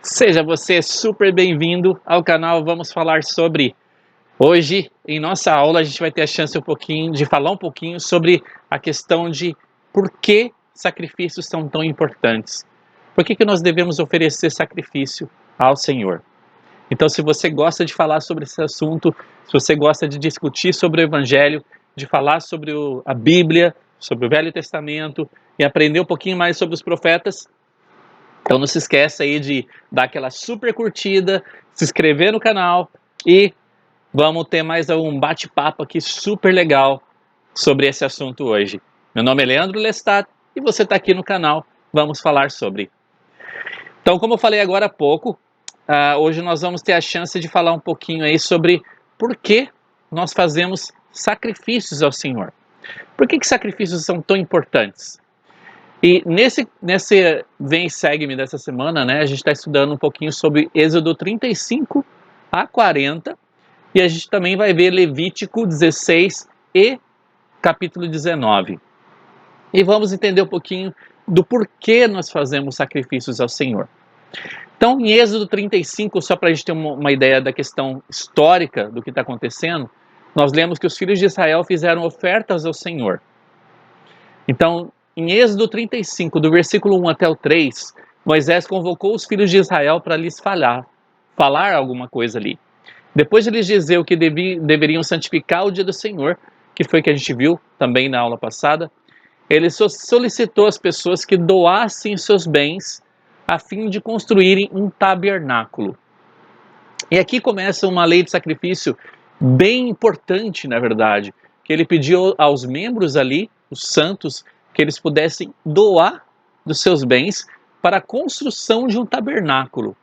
Seja você super bem-vindo ao canal. Vamos falar sobre... Hoje, em nossa aula, a gente vai ter a chance de falar um pouquinho sobre a questão de por que sacrifícios são tão importantes. Por que nós devemos oferecer sacrifício ao Senhor? Então, se você gosta de falar sobre esse assunto, se você gosta de discutir sobre o Evangelho, de falar sobre a Bíblia, sobre o Velho Testamento e aprender um pouquinho mais sobre os profetas, então não se esqueça aí de dar aquela super curtida, se inscrever no canal e vamos ter mais um bate-papo aqui super legal sobre esse assunto hoje. Meu nome é Leandro Lestat e você está aqui no canal, vamos falar sobre. Então, como eu falei agora há pouco, hoje nós vamos ter a chance de falar um pouquinho aí sobre por que nós fazemos sacrifícios ao Senhor. Por que sacrifícios são tão importantes? E nesse Vem e Segue-me dessa semana, né, a gente está estudando um pouquinho sobre Êxodo 35 a 40, e a gente também vai ver Levítico 16 e capítulo 19. E vamos entender um pouquinho do porquê nós fazemos sacrifícios ao Senhor. Então, em Êxodo 35, só para a gente ter uma ideia da questão histórica do que está acontecendo, nós lemos que os filhos de Israel fizeram ofertas ao Senhor. Então, em Êxodo 35, do versículo 1 até o 3, Moisés convocou os filhos de Israel para lhes falar alguma coisa ali. Depois de lhes dizer o que deveriam santificar o dia do Senhor, que foi que a gente viu também na aula passada, ele solicitou às pessoas que doassem seus bens a fim de construírem um tabernáculo. E aqui começa uma lei de sacrifício bem importante, na verdade, que ele pediu aos membros ali, os santos, que eles pudessem doar dos seus bens para a construção de um tabernáculo.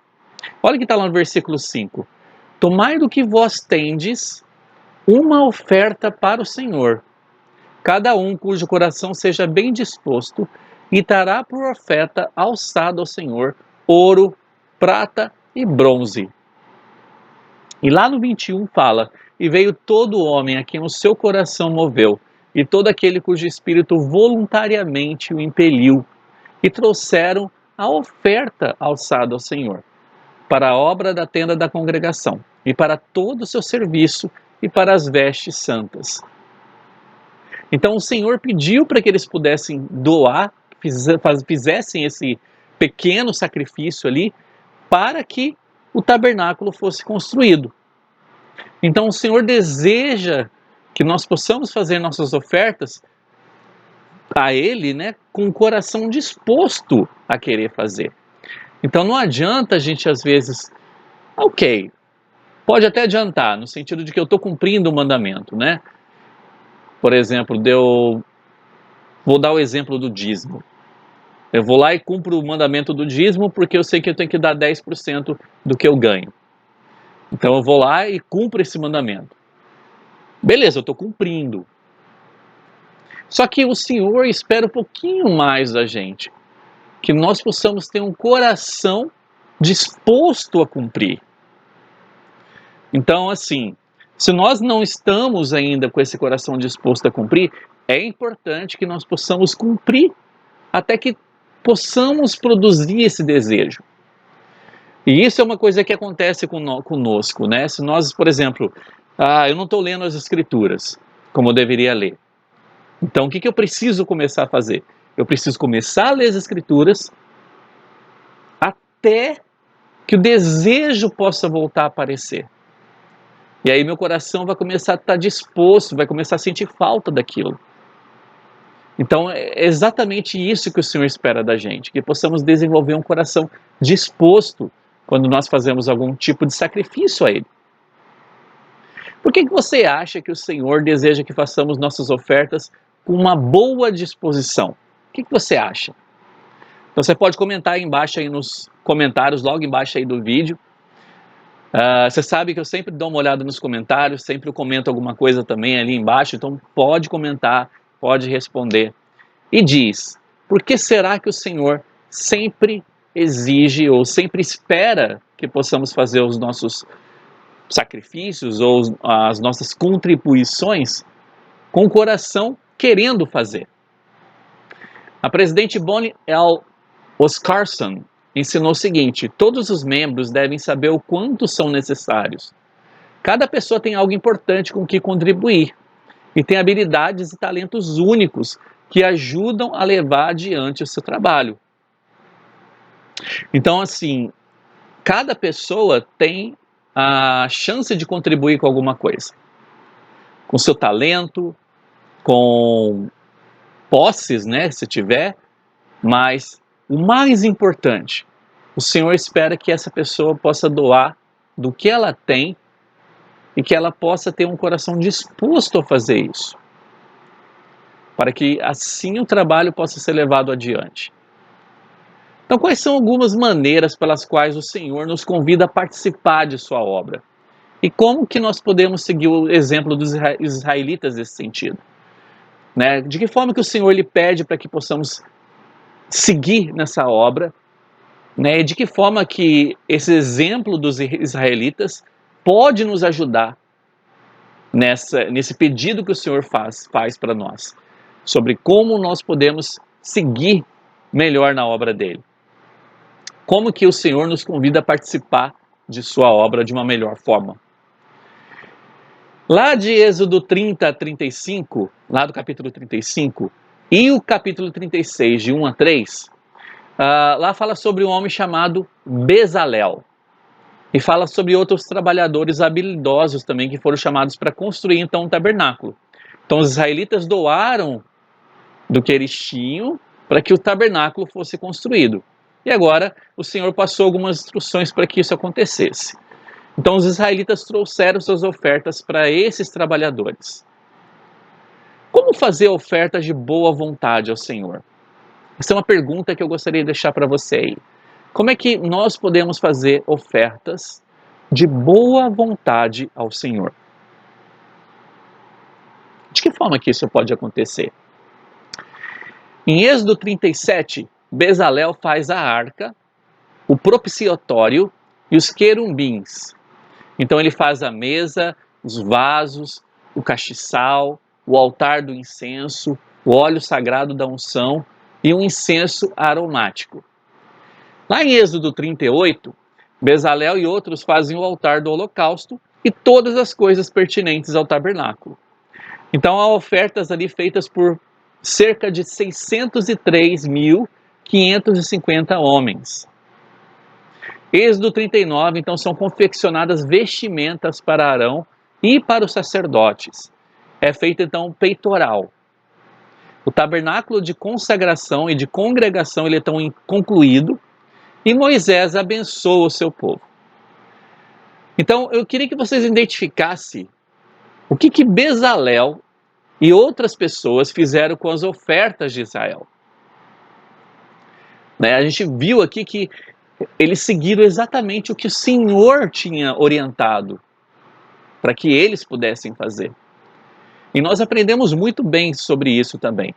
Olha o que está lá no versículo 5. Tomai do que vós tendes uma oferta para o Senhor, cada um cujo coração seja bem disposto, e dará por oferta alçado ao Senhor ouro, prata e bronze. E lá no 21 fala: e veio todo homem a quem o seu coração moveu, e todo aquele cujo espírito voluntariamente o impeliu, e trouxeram a oferta alçada ao Senhor, para a obra da tenda da congregação, e para todo o seu serviço, e para as vestes santas. Então o Senhor pediu para que eles pudessem doar, fizessem esse pequeno sacrifício ali, para que o tabernáculo fosse construído. Então o Senhor deseja que nós possamos fazer nossas ofertas a Ele, né, com o coração disposto a querer fazer. Então não adianta a gente às vezes, ok, pode até adiantar, no sentido de que eu estou cumprindo o mandamento, né? Por exemplo, vou dar o exemplo do dízimo. Eu vou lá e cumpro o mandamento do dízimo porque eu sei que eu tenho que dar 10% do que eu ganho. Então eu vou lá e cumpro esse mandamento. Beleza, eu estou cumprindo. Só que o Senhor espera um pouquinho mais da gente. Que nós possamos ter um coração disposto a cumprir. Então, assim, se nós não estamos ainda com esse coração disposto a cumprir, é importante que nós possamos cumprir até que possamos produzir esse desejo. E isso é uma coisa que acontece conosco, né? Se nós, por exemplo, eu não estou lendo as escrituras como eu deveria ler. Então, o que eu preciso começar a fazer? Eu preciso começar a ler as escrituras até que o desejo possa voltar a aparecer. E aí meu coração vai começar a estar disposto, vai começar a sentir falta daquilo. Então é exatamente isso que o Senhor espera da gente, que possamos desenvolver um coração disposto quando nós fazemos algum tipo de sacrifício a Ele. Por que você acha que o Senhor deseja que façamos nossas ofertas com uma boa disposição? O que você acha? Então você pode comentar aí embaixo, aí nos comentários, logo embaixo aí do vídeo. Você sabe que eu sempre dou uma olhada nos comentários, sempre eu comento alguma coisa também ali embaixo, então pode comentar, pode responder. E diz, por que será que o Senhor sempre exige ou sempre espera que possamos fazer os nossos sacrifícios ou as nossas contribuições com o coração querendo fazer? A presidente Bonnie L. Oscarson, ensinou o seguinte: todos os membros devem saber o quanto são necessários. Cada pessoa tem algo importante com que contribuir e tem habilidades e talentos únicos que ajudam a levar adiante o seu trabalho. Então, assim, cada pessoa tem a chance de contribuir com alguma coisa, com seu talento, com posses, né, se tiver, mas o mais importante, o Senhor espera que essa pessoa possa doar do que ela tem e que ela possa ter um coração disposto a fazer isso, para que assim o trabalho possa ser levado adiante. Então, quais são algumas maneiras pelas quais o Senhor nos convida a participar de sua obra? E como que nós podemos seguir o exemplo dos israelitas nesse sentido? Né? De que forma que o Senhor lhe pede para que possamos seguir nessa obra? Né? E de que forma que esse exemplo dos israelitas pode nos ajudar nesse pedido que o Senhor faz para nós, sobre como nós podemos seguir melhor na obra dele? Como que o Senhor nos convida a participar de sua obra de uma melhor forma? Lá de Êxodo 30 a 35, lá do capítulo 35, e o capítulo 36, de 1 a 3, lá fala sobre um homem chamado Bezalel. E fala sobre outros trabalhadores habilidosos também que foram chamados para construir então um tabernáculo. Então os israelitas doaram do que eles tinham para que o tabernáculo fosse construído. E agora o Senhor passou algumas instruções para que isso acontecesse. Então os israelitas trouxeram suas ofertas para esses trabalhadores. Como fazer ofertas de boa vontade ao Senhor? Essa é uma pergunta que eu gostaria de deixar para você aí. Como é que nós podemos fazer ofertas de boa vontade ao Senhor? De que forma que isso pode acontecer? Em Êxodo 37, Bezalel faz a arca, o propiciatório e os querumbins. Então ele faz a mesa, os vasos, o castiçal, o altar do incenso, o óleo sagrado da unção e um incenso aromático. Lá em Êxodo 38, Bezalel e outros fazem o altar do holocausto e todas as coisas pertinentes ao tabernáculo. Então há ofertas ali feitas por cerca de 603.550 homens. Êxodo 39, então são confeccionadas vestimentas para Arão e para os sacerdotes. É feito então um peitoral. O tabernáculo de consagração e de congregação ele é então concluído e Moisés abençoa o seu povo. Então eu queria que vocês identificassem o que Bezalel e outras pessoas fizeram com as ofertas de Israel. Né? A gente viu aqui que eles seguiram exatamente o que o Senhor tinha orientado para que eles pudessem fazer. E nós aprendemos muito bem sobre isso também.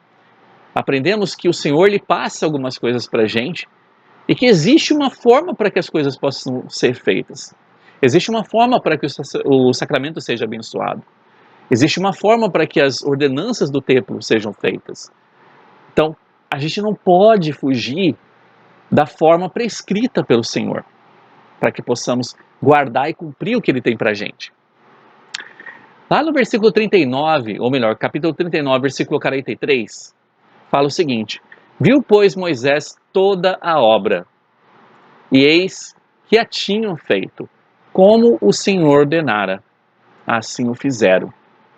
Aprendemos que o Senhor lhe passa algumas coisas para a gente e que existe uma forma para que as coisas possam ser feitas. Existe uma forma para que o sacramento seja abençoado. Existe uma forma para que as ordenanças do templo sejam feitas. Então, a gente não pode fugir da forma prescrita pelo Senhor, para que possamos guardar e cumprir o que Ele tem para a gente. Lá no versículo 39, ou melhor, capítulo 39, versículo 43, fala o seguinte: viu, pois, Moisés toda a obra, e eis que a tinham feito, como o Senhor ordenara. Assim o fizeram.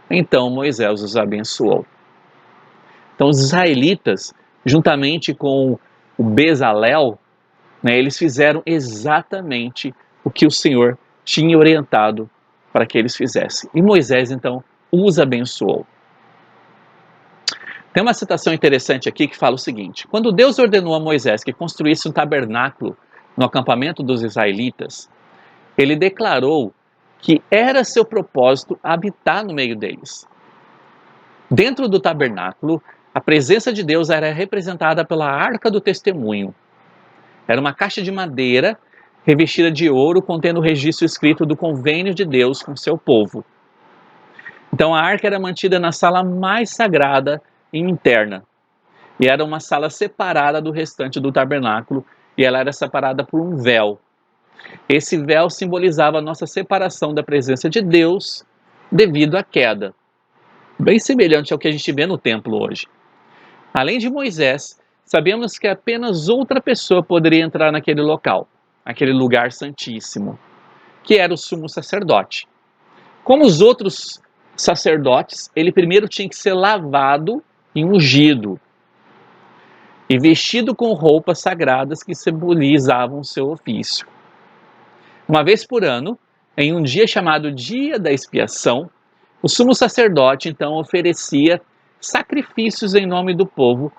Então Moisés os abençoou. Então os israelitas, juntamente com o Bezalel, né, eles fizeram exatamente o que o Senhor tinha orientado para que eles fizessem. E Moisés, então, os abençoou. Tem uma citação interessante aqui que fala o seguinte: quando Deus ordenou a Moisés que construísse um tabernáculo no acampamento dos israelitas, ele declarou que era seu propósito habitar no meio deles. Dentro do tabernáculo, a presença de Deus era representada pela Arca do Testemunho. Era uma caixa de madeira revestida de ouro contendo o registro escrito do convênio de Deus com seu povo. Então a arca era mantida na sala mais sagrada e interna. E era uma sala separada do restante do tabernáculo e ela era separada por um véu. Esse véu simbolizava a nossa separação da presença de Deus devido à queda, bem semelhante ao que a gente vê no templo hoje. Além de Moisés, sabemos que apenas outra pessoa poderia entrar naquele local, aquele lugar santíssimo, que era o sumo sacerdote. Como os outros sacerdotes, ele primeiro tinha que ser lavado e ungido, e vestido com roupas sagradas que simbolizavam o seu ofício. Uma vez por ano, em um dia chamado Dia da Expiação, o sumo sacerdote então oferecia sacrifícios em nome do povo,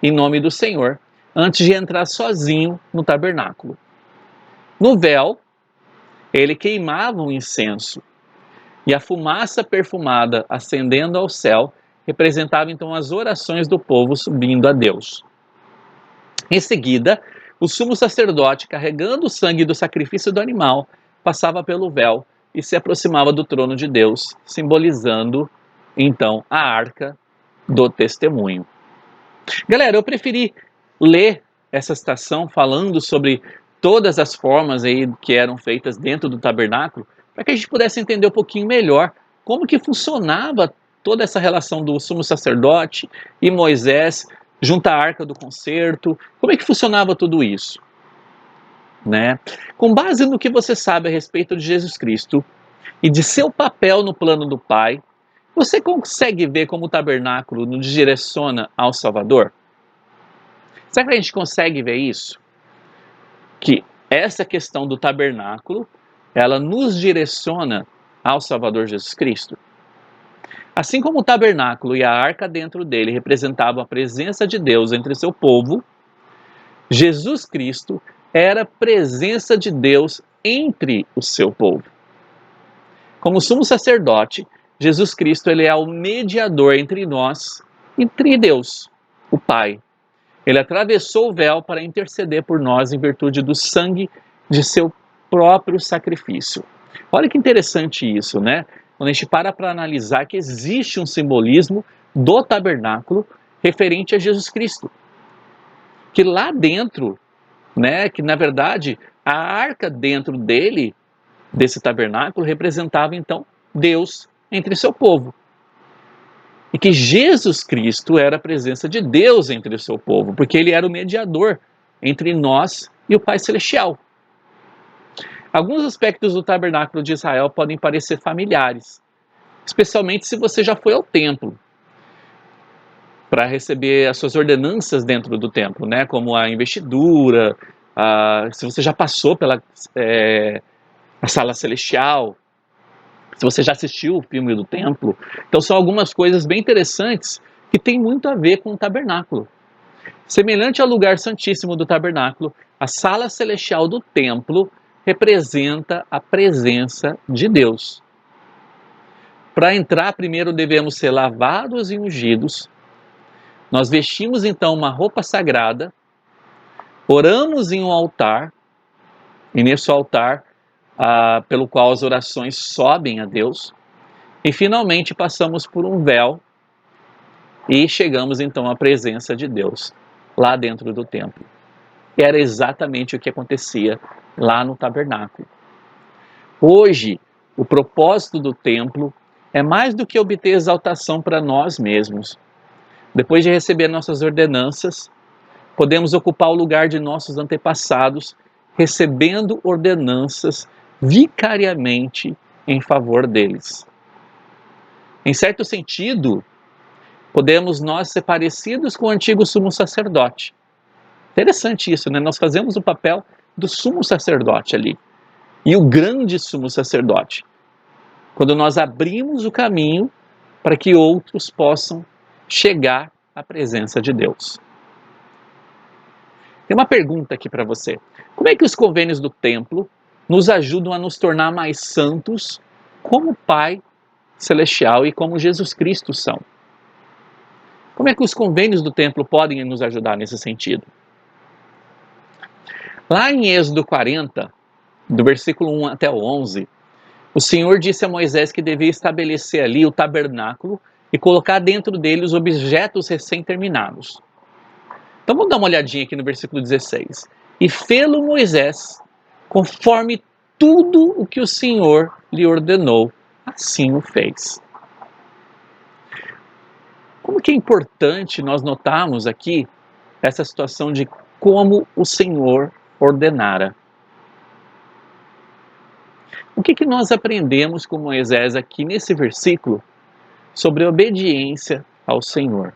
em nome do Senhor, antes de entrar sozinho no tabernáculo. No véu, ele queimava um incenso, e a fumaça perfumada ascendendo ao céu representava então as orações do povo subindo a Deus. Em seguida, o sumo sacerdote, carregando o sangue do sacrifício do animal, passava pelo véu e se aproximava do trono de Deus, simbolizando então a arca do testemunho. Galera, eu preferi ler essa citação falando sobre todas as formas aí que eram feitas dentro do tabernáculo, para que a gente pudesse entender um pouquinho melhor como que funcionava toda essa relação do sumo sacerdote e Moisés junto à arca do concerto, como é que funcionava tudo isso, né? Com base no que você sabe a respeito de Jesus Cristo e de seu papel no plano do Pai, você consegue ver como o tabernáculo nos direciona ao Salvador? Será que a gente consegue ver isso? Que essa questão do tabernáculo, ela nos direciona ao Salvador Jesus Cristo? Assim como o tabernáculo e a arca dentro dele representavam a presença de Deus entre seu povo, Jesus Cristo era a presença de Deus entre o seu povo. Como sumo sacerdote, Jesus Cristo ele é o mediador entre nós, entre Deus, o Pai. Ele atravessou o véu para interceder por nós em virtude do sangue de seu próprio sacrifício. Olha que interessante isso, né? Quando a gente para analisar que existe um simbolismo do tabernáculo referente a Jesus Cristo. Que lá dentro, né, que na verdade a arca dentro dele, desse tabernáculo, representava então Deus entre seu povo. E que Jesus Cristo era a presença de Deus entre o seu povo, porque ele era o mediador entre nós e o Pai Celestial. Alguns aspectos do tabernáculo de Israel podem parecer familiares, especialmente se você já foi ao templo para receber as suas ordenanças dentro do templo, né? Como a investidura, se você já passou pela a sala celestial, se você já assistiu o filme do templo. Então são algumas coisas bem interessantes que tem muito a ver com o tabernáculo. Semelhante ao lugar santíssimo do tabernáculo, a sala celestial do templo representa a presença de Deus. Para entrar, primeiro devemos ser lavados e ungidos. Nós vestimos então uma roupa sagrada, oramos em um altar, e nesse altar, pelo qual as orações sobem a Deus, e finalmente passamos por um véu e chegamos então à presença de Deus, lá dentro do templo. Era exatamente o que acontecia lá no tabernáculo. Hoje, o propósito do templo é mais do que obter exaltação para nós mesmos. Depois de receber nossas ordenanças, podemos ocupar o lugar de nossos antepassados, recebendo ordenanças vicariamente em favor deles. Em certo sentido, podemos nós ser parecidos com o antigo sumo sacerdote. Interessante isso, né? Nós fazemos o papel do sumo sacerdote ali. E o grande sumo sacerdote. Quando nós abrimos o caminho para que outros possam chegar à presença de Deus. Tem uma pergunta aqui para você. Como é que os convênios do templo nos ajudam a nos tornar mais santos como o Pai Celestial e como Jesus Cristo são? Como é que os convênios do templo podem nos ajudar nesse sentido? Lá em Êxodo 40, do versículo 1 até o 11, o Senhor disse a Moisés que devia estabelecer ali o tabernáculo e colocar dentro dele os objetos recém-terminados. Então vamos dar uma olhadinha aqui no versículo 16. e fê-lo Moisés, conforme tudo o que o Senhor lhe ordenou, assim o fez. Como que é importante nós notarmos aqui essa situação de como o Senhor ordenara. O que nós aprendemos com Moisés aqui nesse versículo sobre obediência ao Senhor?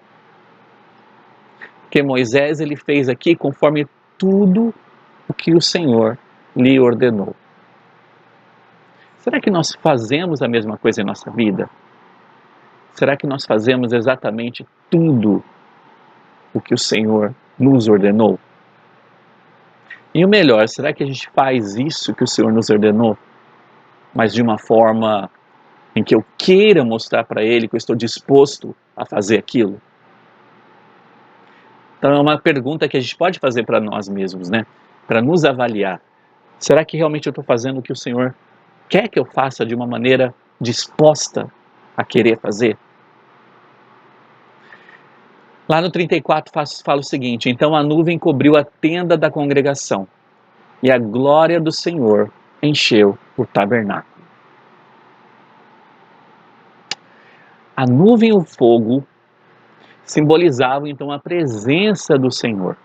Que Moisés ele fez aqui conforme tudo o que o Senhor lhe ordenou. Será que nós fazemos a mesma coisa em nossa vida? Será que nós fazemos exatamente tudo o que o Senhor nos ordenou? E o melhor, será que a gente faz isso que o Senhor nos ordenou, mas de uma forma em que eu queira mostrar para Ele que eu estou disposto a fazer aquilo? Então é uma pergunta que a gente pode fazer para nós mesmos, né? Para nos avaliar. Será que realmente eu estou fazendo o que o Senhor quer que eu faça de uma maneira disposta a querer fazer? Lá no 34 fala o seguinte: então a nuvem cobriu a tenda da congregação e a glória do Senhor encheu o tabernáculo. A nuvem e o fogo simbolizavam então a presença do Senhor.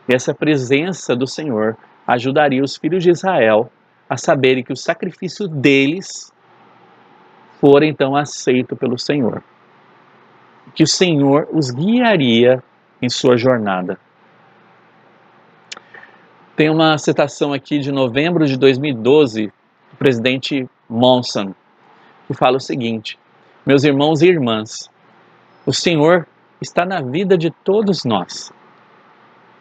E essa presença do Senhor ajudaria os filhos de Israel a saberem que o sacrifício deles fora então aceito pelo Senhor. Que o Senhor os guiaria em sua jornada. Tem uma citação aqui de novembro de 2012, do presidente Monson, que fala o seguinte: meus irmãos e irmãs, o Senhor está na vida de todos nós.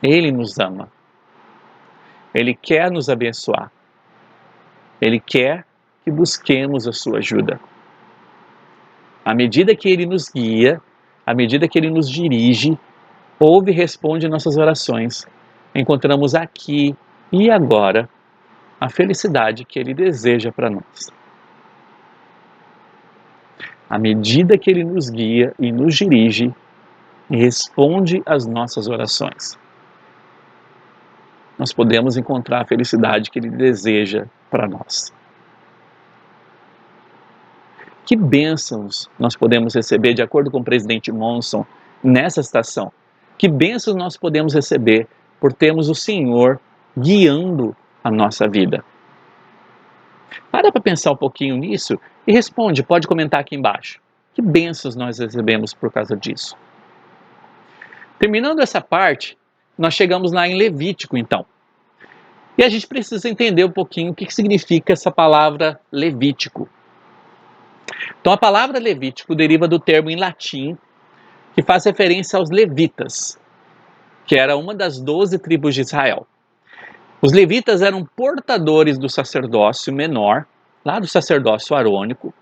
Ele nos ama. Ele quer nos abençoar. Ele quer que busquemos a sua ajuda. À medida que Ele nos guia, à medida que Ele nos dirige, ouve e responde nossas orações, encontramos aqui e agora a felicidade que Ele deseja para nós. À medida que Ele nos guia e nos dirige e responde às nossas orações, nós podemos encontrar a felicidade que Ele deseja para nós. Que bênçãos nós podemos receber, de acordo com o presidente Monson, nessa estação? Que bênçãos nós podemos receber por termos o Senhor guiando a nossa vida? Para pensar um pouquinho nisso e responde, pode comentar aqui embaixo. Que bênçãos nós recebemos por causa disso? Terminando essa parte, nós chegamos lá em Levítico, então. E a gente precisa entender um pouquinho o que significa essa palavra Levítico. Então a palavra Levítico deriva do termo em latim que faz referência aos levitas, que era uma das 12 tribos de Israel. Os levitas eram portadores do sacerdócio menor, lá do sacerdócio arônico,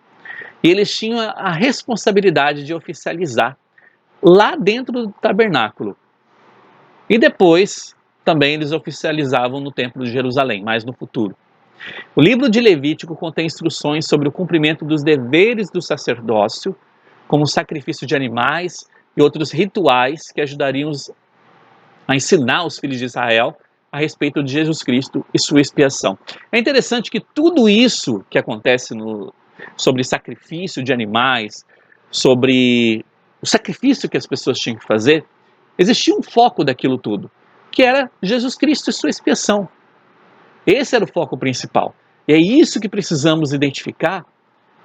e eles tinham a responsabilidade de oficializar lá dentro do tabernáculo. E depois também eles oficializavam no Templo de Jerusalém, mais no futuro. O livro de Levítico contém instruções sobre o cumprimento dos deveres do sacerdócio, como o sacrifício de animais e outros rituais que ajudariam a ensinar os filhos de Israel a respeito de Jesus Cristo e sua expiação. É interessante que tudo isso que acontece sobre sacrifício de animais, sobre o sacrifício que as pessoas tinham que fazer, existia um foco daquilo tudo, que era Jesus Cristo e sua expiação. Esse era o foco principal. E é isso que precisamos identificar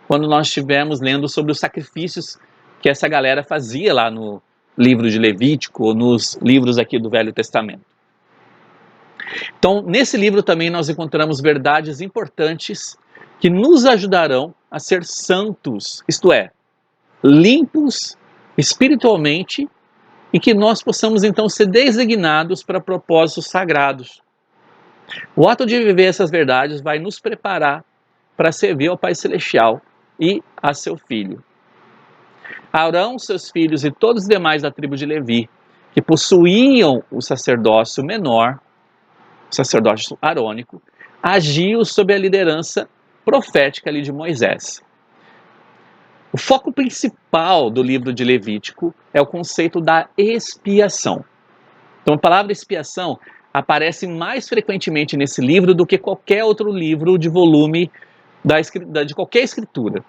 quando nós estivermos lendo sobre os sacrifícios que essa galera fazia lá no livro de Levítico ou nos livros aqui do Velho Testamento. Então, nesse livro também nós encontramos verdades importantes que nos ajudarão a ser santos, isto é, limpos espiritualmente, e que nós possamos então ser designados para propósitos sagrados. O ato de viver essas verdades vai nos preparar para servir ao Pai Celestial e a seu Filho. Arão, seus filhos e todos os demais da tribo de Levi, que possuíam o sacerdócio menor, o sacerdócio arônico, agiam sob a liderança profética ali de Moisés. O foco principal do livro de Levítico é o conceito da expiação. Então a palavra expiação aparece mais frequentemente nesse livro do que qualquer outro livro de volume de qualquer escritura.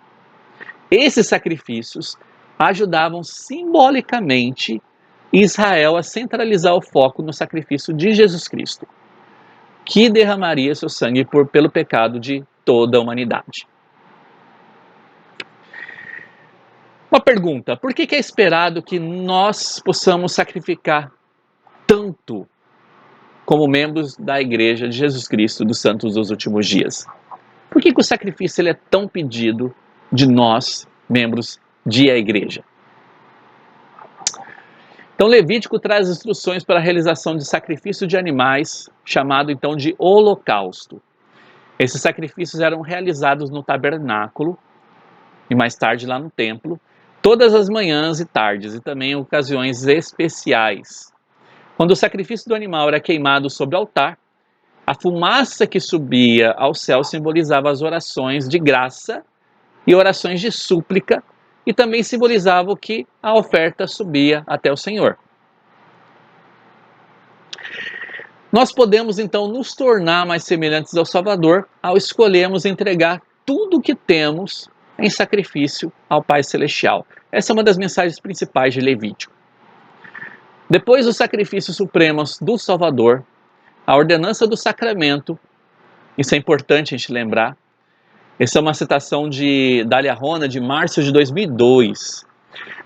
Esses sacrifícios ajudavam simbolicamente Israel a centralizar o foco no sacrifício de Jesus Cristo, que derramaria seu sangue pelo pecado de toda a humanidade. Uma pergunta: por que é esperado que nós possamos sacrificar tanto como membros da Igreja de Jesus Cristo dos Santos dos Últimos Dias? Por que o sacrifício ele é tão pedido de nós, membros de a Igreja? Então, Levítico traz instruções para a realização de sacrifício de animais, chamado então de holocausto. Esses sacrifícios eram realizados no tabernáculo e mais tarde lá no templo, todas as manhãs e tardes, e também em ocasiões especiais. Quando o sacrifício do animal era queimado sobre o altar, a fumaça que subia ao céu simbolizava as orações de graça e orações de súplica, e também simbolizava que a oferta subia até o Senhor. Nós podemos então nos tornar mais semelhantes ao Salvador ao escolhermos entregar tudo o que temos em sacrifício ao Pai Celestial. Essa é uma das mensagens principais de Levítico. Depois dos sacrifícios supremos do Salvador, a ordenança do sacramento, isso é importante a gente lembrar. Essa é uma citação de Dália Rona, de março de 2002.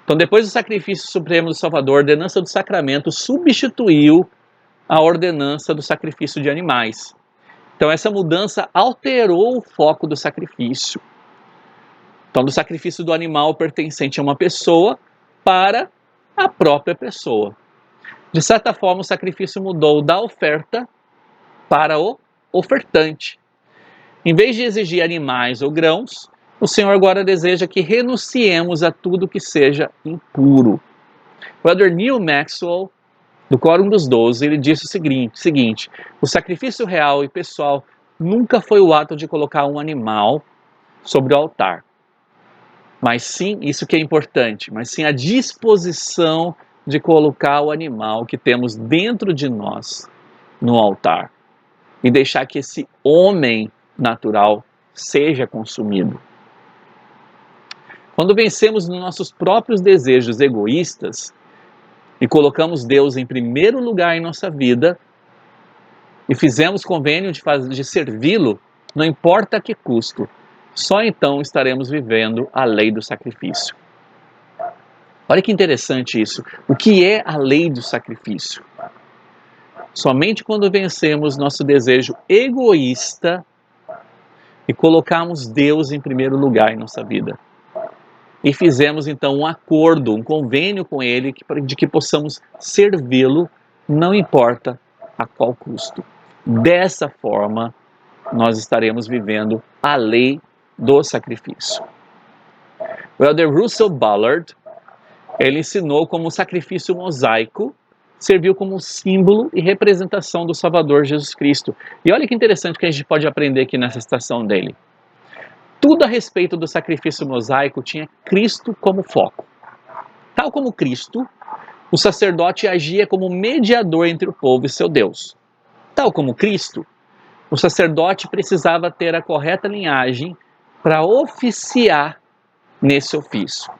Então, depois do sacrifício supremo do Salvador, a ordenança do sacramento substituiu a ordenança do sacrifício de animais. Então, essa mudança alterou o foco do sacrifício. Então, do sacrifício do animal pertencente a uma pessoa para a própria pessoa. De certa forma, o sacrifício mudou da oferta para o ofertante. Em vez de exigir animais ou grãos, o Senhor agora deseja que renunciemos a tudo que seja impuro. O Brother Neil Maxwell, do Quórum dos 12, ele disse o seguinte: o sacrifício real e pessoal nunca foi o ato de colocar um animal sobre o altar. Mas sim, isso que é importante, mas sim a disposição de colocar o animal que temos dentro de nós no altar e deixar que esse homem natural seja consumido. Quando vencemos nos nossos próprios desejos egoístas e colocamos Deus em primeiro lugar em nossa vida e fizemos convênio de servi-lo, não importa a que custo, só então estaremos vivendo a lei do sacrifício. Olha que interessante isso. O que é a lei do sacrifício? Somente quando vencemos nosso desejo egoísta e colocamos Deus em primeiro lugar em nossa vida. E fizemos então um acordo, um convênio com Ele de que possamos servi-lo, não importa a qual custo. Dessa forma, nós estaremos vivendo a lei do sacrifício. O Elder Russell Ballard, ele ensinou como o sacrifício mosaico serviu como símbolo e representação do Salvador Jesus Cristo. E olha que interessante que a gente pode aprender aqui nessa citação dele. Tudo a respeito do sacrifício mosaico tinha Cristo como foco. Tal como Cristo, o sacerdote agia como mediador entre o povo e seu Deus. Tal como Cristo, o sacerdote precisava ter a correta linhagem para oficiar nesse ofício.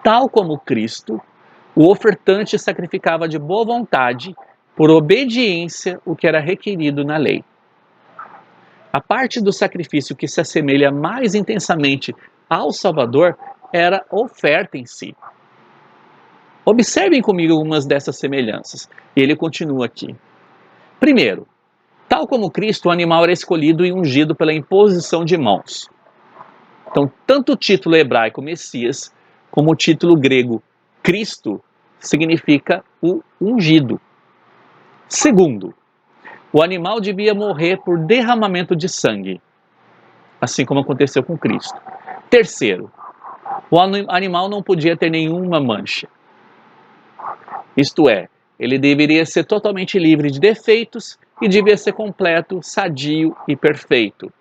Tal como Cristo, o ofertante sacrificava de boa vontade, por obediência, o que era requerido na lei. A parte do sacrifício que se assemelha mais intensamente ao Salvador era a oferta em si. Observem comigo algumas dessas semelhanças. E ele continua aqui. Primeiro, tal como Cristo, o animal era escolhido e ungido pela imposição de mãos. Então, tanto o título hebraico Messias, como o título grego Cristo, significa o ungido. Segundo, o animal devia morrer por derramamento de sangue, assim como aconteceu com Cristo. Terceiro, o animal não podia ter nenhuma mancha. Isto é, ele deveria ser totalmente livre de defeitos e devia ser completo, sadio e perfeito.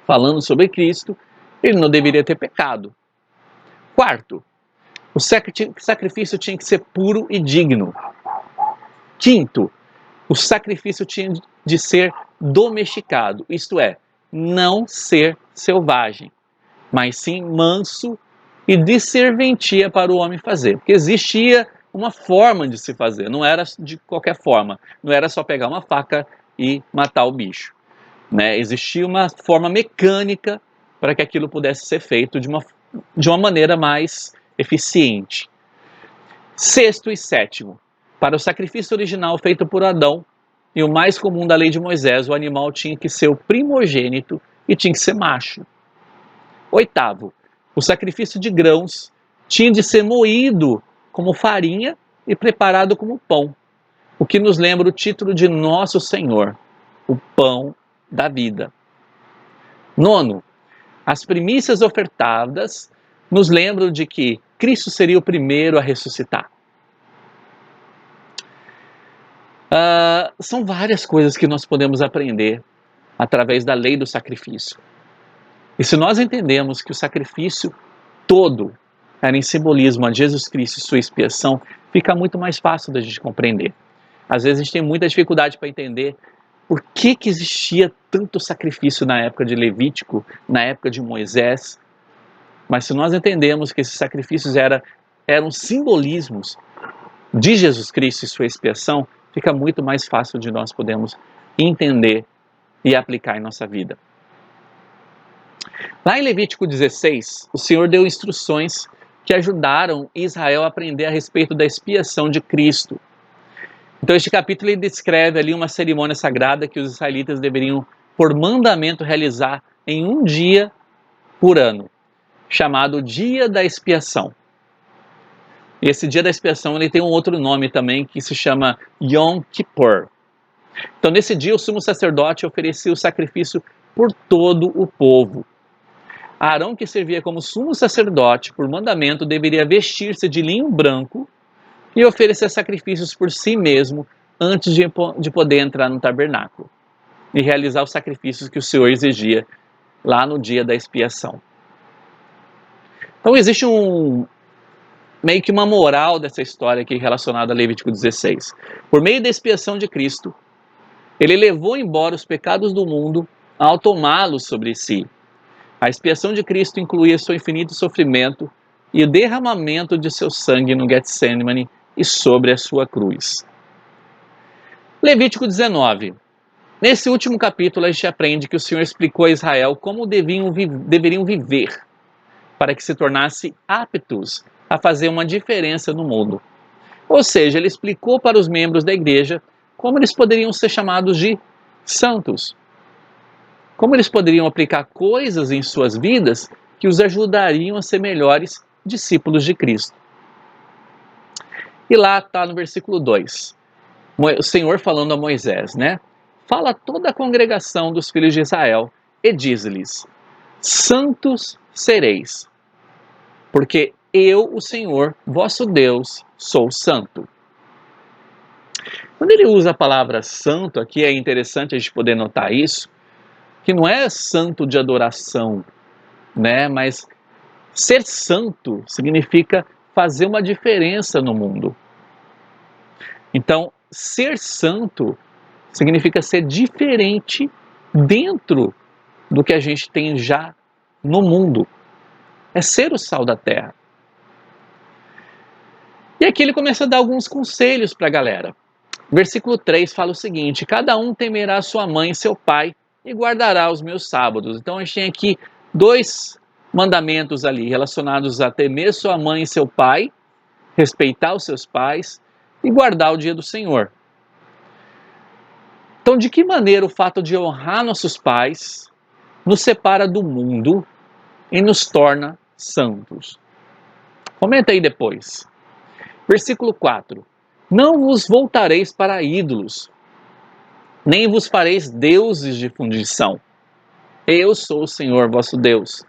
Falando sobre Cristo, ele não deveria ter pecado. Quarto, o sacrifício tinha que ser puro e digno. Quinto, O sacrifício tinha de ser domesticado, isto é, não ser selvagem, mas sim manso e de serventia para o homem fazer. Porque existia uma forma de se fazer, não era de qualquer forma, não era só pegar uma faca e matar o bicho. Né? Existia uma forma mecânica para que aquilo pudesse ser feito de uma maneira mais eficiente. Sexto e sétimo, para o sacrifício original feito por Adão, e o mais comum da lei de Moisés, o animal tinha que ser o primogênito e tinha que ser macho. Oitavo, o sacrifício de grãos tinha de ser moído como farinha e preparado como pão, o que nos lembra o título de Nosso Senhor, o pão da vida. Nono, as primícias ofertadas nos lembram de que Cristo seria o primeiro a ressuscitar. São várias coisas que nós podemos aprender através da lei do sacrifício. E se nós entendemos que o sacrifício todo era em simbolismo a Jesus Cristo e sua expiação, fica muito mais fácil da gente compreender. Às vezes a gente tem muita dificuldade para entender por que existia tanto sacrifício na época de Levítico, na época de Moisés. Mas se nós entendemos que esses sacrifícios eram simbolismos de Jesus Cristo e sua expiação, fica muito mais fácil de nós podermos entender e aplicar em nossa vida. Lá em Levítico 16, o Senhor deu instruções que ajudaram Israel a aprender a respeito da expiação de Cristo. Então este capítulo ele descreve ali uma cerimônia sagrada que os israelitas deveriam, por mandamento, realizar em um dia por ano, chamado Dia da Expiação. E esse Dia da Expiação ele tem um outro nome também que se chama Yom Kippur. Então nesse dia o sumo sacerdote oferecia o sacrifício por todo o povo. Arão, que servia como sumo sacerdote por mandamento, deveria vestir-se de linho branco e oferecer sacrifícios por si mesmo antes de poder entrar no tabernáculo e realizar os sacrifícios que o Senhor exigia lá no dia da expiação. Então existe meio que uma moral dessa história aqui relacionada a Levítico 16. Por meio da expiação de Cristo, ele levou embora os pecados do mundo ao tomá-los sobre si. A expiação de Cristo incluía seu infinito sofrimento e o derramamento de seu sangue no Getsemane e sobre a sua cruz. Levítico 19. Nesse último capítulo a gente aprende que o Senhor explicou a Israel como deveriam viver para que se tornassem aptos a fazer uma diferença no mundo. Ou seja, ele explicou para os membros da igreja como eles poderiam ser chamados de santos. Como eles poderiam aplicar coisas em suas vidas que os ajudariam a ser melhores discípulos de Cristo. E lá está no versículo 2, o Senhor falando a Moisés, né? Fala a toda a congregação dos filhos de Israel e diz-lhes: santos sereis, porque eu, o Senhor, vosso Deus, sou santo. Quando ele usa a palavra santo aqui, é interessante a gente poder notar isso, que não é santo de adoração, né? Mas ser santo significa fazer uma diferença no mundo. Então, ser santo significa ser diferente dentro do que a gente tem já no mundo. É ser o sal da terra. E aqui ele começa a dar alguns conselhos para a galera. Versículo 3 fala o seguinte: cada um temerá sua mãe e seu pai e guardará os meus sábados. Então a gente tem aqui dois mandamentos ali relacionados a temer sua mãe e seu pai, respeitar os seus pais e guardar o dia do Senhor. Então, de que maneira o fato de honrar nossos pais nos separa do mundo e nos torna santos? Comenta aí depois. Versículo 4. Não vos voltareis para ídolos, nem vos fareis deuses de fundição. Eu sou o Senhor vosso Deus.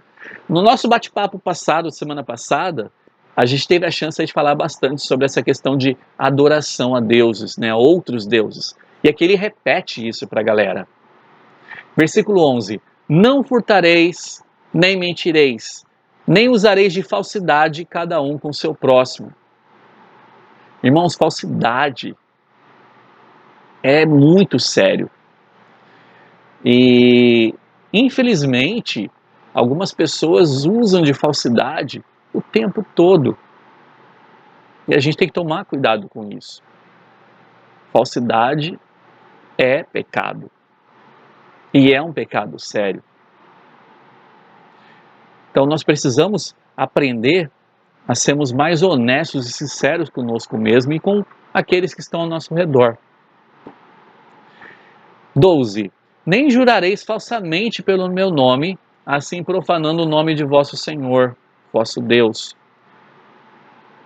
No nosso bate-papo passado, semana passada, a gente teve a chance de falar bastante sobre essa questão de adoração a deuses, né, a outros deuses. E aqui ele repete isso para a galera. Versículo 11. Não furtareis, nem mentireis, nem usareis de falsidade cada um com o seu próximo. Irmãos, falsidade É muito sério. E, infelizmente, algumas pessoas usam de falsidade o tempo todo. E a gente tem que tomar cuidado com isso. Falsidade é pecado. E é um pecado sério. Então nós precisamos aprender a sermos mais honestos e sinceros conosco mesmo e com aqueles que estão ao nosso redor. 12. Nem jurareis falsamente pelo meu nome, assim profanando o nome de vosso Senhor, vosso Deus.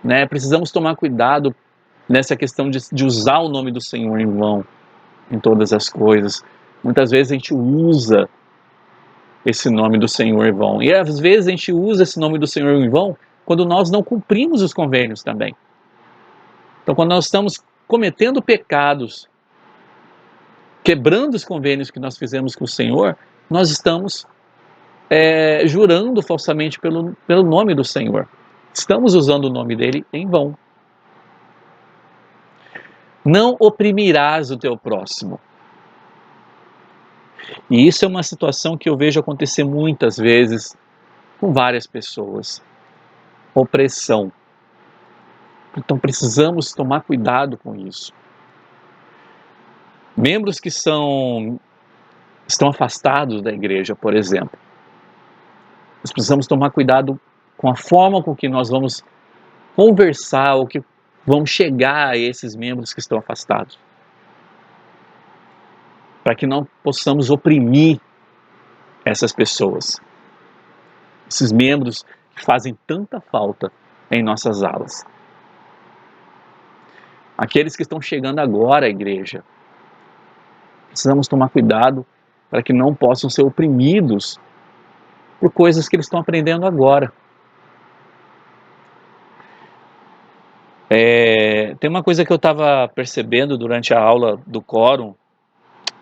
Né? Precisamos tomar cuidado nessa questão de usar o nome do Senhor em vão, em todas as coisas. Muitas vezes a gente usa esse nome do Senhor em vão. E às vezes a gente usa esse nome do Senhor em vão quando nós não cumprimos os convênios também. Então, quando nós estamos cometendo pecados, quebrando os convênios que nós fizemos com o Senhor, nós estamos jurando falsamente pelo nome do Senhor. Estamos usando o nome dele em vão. Não oprimirás o teu próximo. E isso é uma situação que eu vejo acontecer muitas vezes com várias pessoas. Opressão. Então precisamos tomar cuidado com isso. Membros que estão afastados da igreja, por exemplo. Nós precisamos tomar cuidado com a forma com que nós vamos conversar ou que vamos chegar a esses membros que estão afastados. Para que não possamos oprimir essas pessoas. Esses membros que fazem tanta falta em nossas alas. Aqueles que estão chegando agora à igreja. Precisamos tomar cuidado para que não possam ser oprimidos por coisas que eles estão aprendendo agora. Tem uma coisa que eu estava percebendo durante a aula do quórum,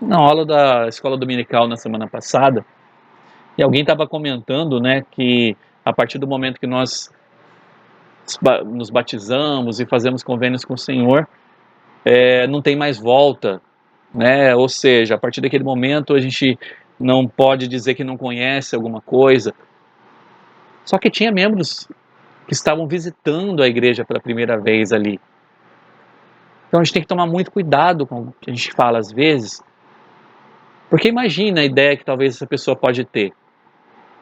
na aula da escola dominical na semana passada, e alguém estava comentando, né, que a partir do momento que nós nos batizamos e fazemos convênios com o Senhor, não tem mais volta, né? Ou seja, a partir daquele momento a gente não pode dizer que não conhece alguma coisa. Só que tinha membros que estavam visitando a igreja pela primeira vez ali. Então a gente tem que tomar muito cuidado com o que a gente fala às vezes, porque imagina a ideia que talvez essa pessoa pode ter.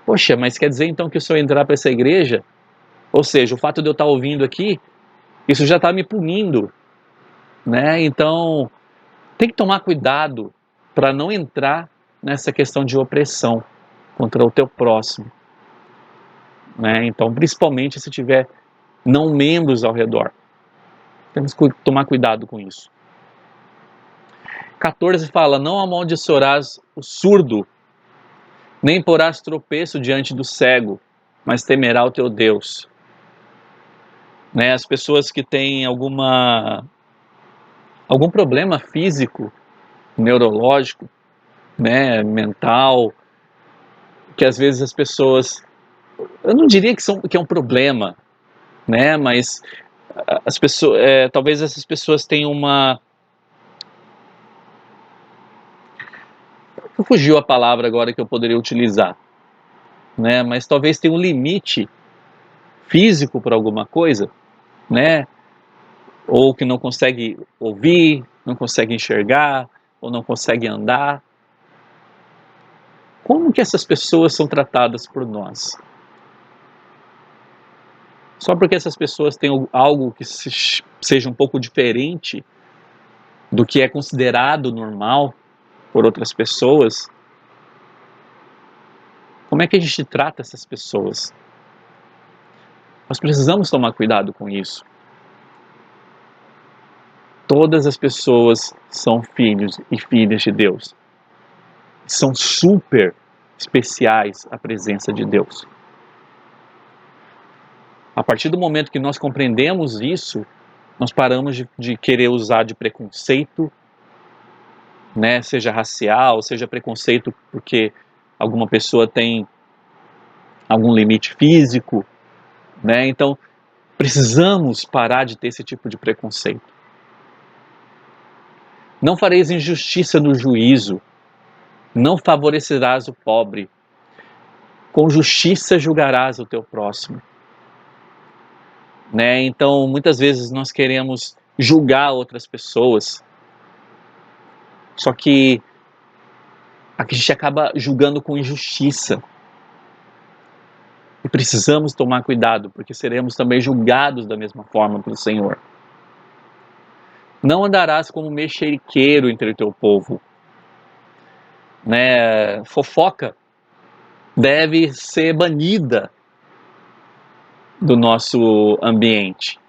Poxa, mas quer dizer então que se eu entrar para essa igreja, ou seja, o fato de eu estar ouvindo aqui, isso já está me punindo, né? Então tem que tomar cuidado para não entrar nessa questão de opressão contra o teu próximo, né? Então, principalmente se tiver não membros ao redor, temos que tomar cuidado com isso. 14 fala: não amaldiçoarás o surdo, nem porás tropeço diante do cego, mas temerá o teu Deus. Né? As pessoas que têm algum problema físico, neurológico, né, mental, que às vezes as pessoas, eu não diria que é um problema, né, mas as pessoas, talvez essas pessoas tenham fugiu a palavra agora que eu poderia utilizar, né, mas talvez tenha um limite físico para alguma coisa, né, ou que não consegue ouvir, não consegue enxergar, ou não consegue andar. Como que essas pessoas são tratadas por nós? Só porque essas pessoas têm algo que seja um pouco diferente do que é considerado normal por outras pessoas, como é que a gente trata essas pessoas? Nós precisamos tomar cuidado com isso. Todas as pessoas são filhos e filhas de Deus. São super especiais à presença de Deus. A partir do momento que nós compreendemos isso, nós paramos de querer usar de preconceito, né, seja racial, seja preconceito porque alguma pessoa tem algum limite físico, né? Então, precisamos parar de ter esse tipo de preconceito. Não fareis injustiça no juízo, não favorecerás o pobre, com justiça julgarás o teu próximo. Né? Então, muitas vezes nós queremos julgar outras pessoas, só que a gente acaba julgando com injustiça. E precisamos tomar cuidado, porque seremos também julgados da mesma forma pelo Senhor. Não andarás como mexeriqueiro entre o teu povo. Né? Fofoca deve ser banida do nosso ambiente,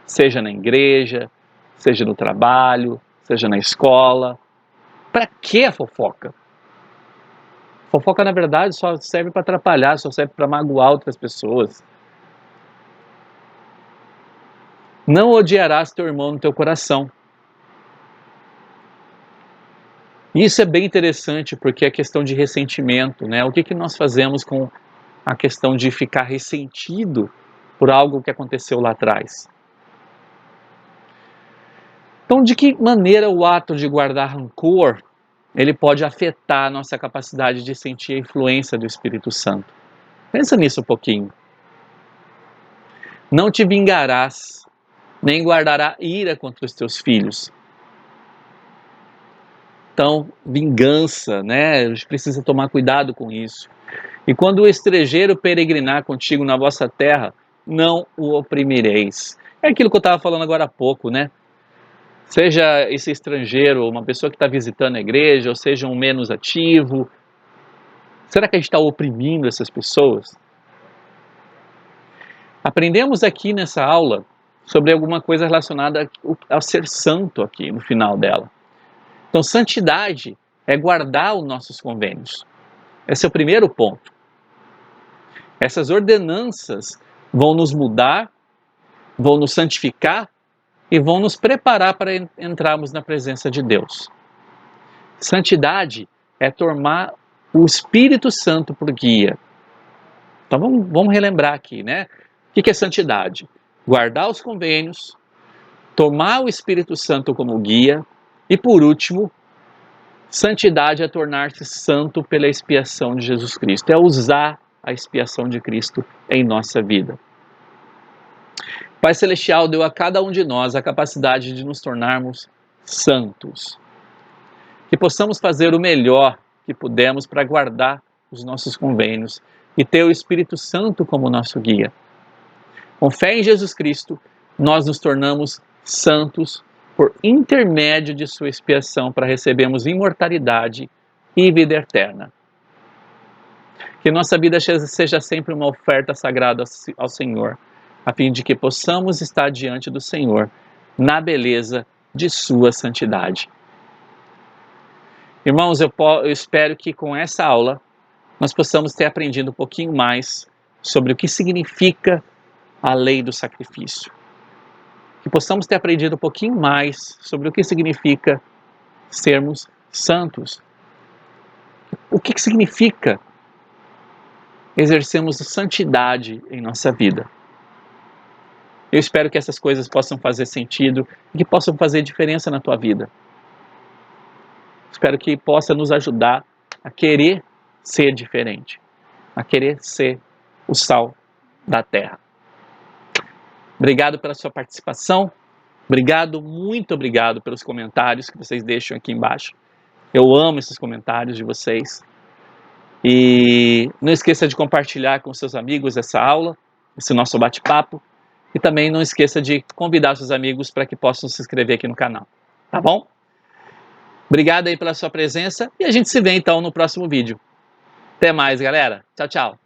seja na igreja, seja no trabalho, seja na escola. Para que a fofoca? Fofoca, na verdade, só serve para atrapalhar, só serve para magoar outras pessoas. Não odiarás teu irmão no teu coração. Isso é bem interessante, porque é questão de ressentimento, né? O que nós fazemos com a questão de ficar ressentido por algo que aconteceu lá atrás? Então, de que maneira o ato de guardar rancor, ele pode afetar a nossa capacidade de sentir a influência do Espírito Santo? Pensa nisso um pouquinho. Não te vingarás, nem guardará ira contra os teus filhos. Então, vingança, né? A gente precisa tomar cuidado com isso. E quando o estrangeiro peregrinar contigo na vossa terra, não o oprimireis. É aquilo que eu estava falando agora há pouco, né? Seja esse estrangeiro uma pessoa que está visitando a igreja, ou seja um menos ativo. Será que a gente está oprimindo essas pessoas? Aprendemos aqui nessa aula sobre alguma coisa relacionada ao ser santo aqui no final dela. Então, santidade é guardar os nossos convênios. Esse é o primeiro ponto. Essas ordenanças vão nos mudar, vão nos santificar e vão nos preparar para entrarmos na presença de Deus. Santidade é tomar o Espírito Santo por guia. Então vamos relembrar aqui, né? O que é santidade? Guardar os convênios, tomar o Espírito Santo como guia e, por último, santidade é tornar-se santo pela expiação de Jesus Cristo. É usar a expiação de Cristo em nossa vida. Pai Celestial deu a cada um de nós a capacidade de nos tornarmos santos. Que possamos fazer o melhor que pudermos para guardar os nossos convênios e ter o Espírito Santo como nosso guia. Com fé em Jesus Cristo, nós nos tornamos santos por intermédio de sua expiação para recebermos imortalidade e vida eterna. Que nossa vida seja sempre uma oferta sagrada ao Senhor, a fim de que possamos estar diante do Senhor na beleza de sua santidade. Irmãos, eu espero que com essa aula nós possamos ter aprendido um pouquinho mais sobre o que significa a lei do sacrifício. Que possamos ter aprendido um pouquinho mais sobre o que significa sermos santos. O que significa exercermos santidade em nossa vida. Eu espero que essas coisas possam fazer sentido e que possam fazer diferença na tua vida. Espero que possa nos ajudar a querer ser diferente, a querer ser o sal da terra. Obrigado pela sua participação, muito obrigado pelos comentários que vocês deixam aqui embaixo. Eu amo esses comentários de vocês. E não esqueça de compartilhar com seus amigos essa aula, esse nosso bate-papo. E também não esqueça de convidar seus amigos para que possam se inscrever aqui no canal. Tá bom? Obrigado aí pela sua presença e a gente se vê então no próximo vídeo. Até mais, galera. Tchau, tchau.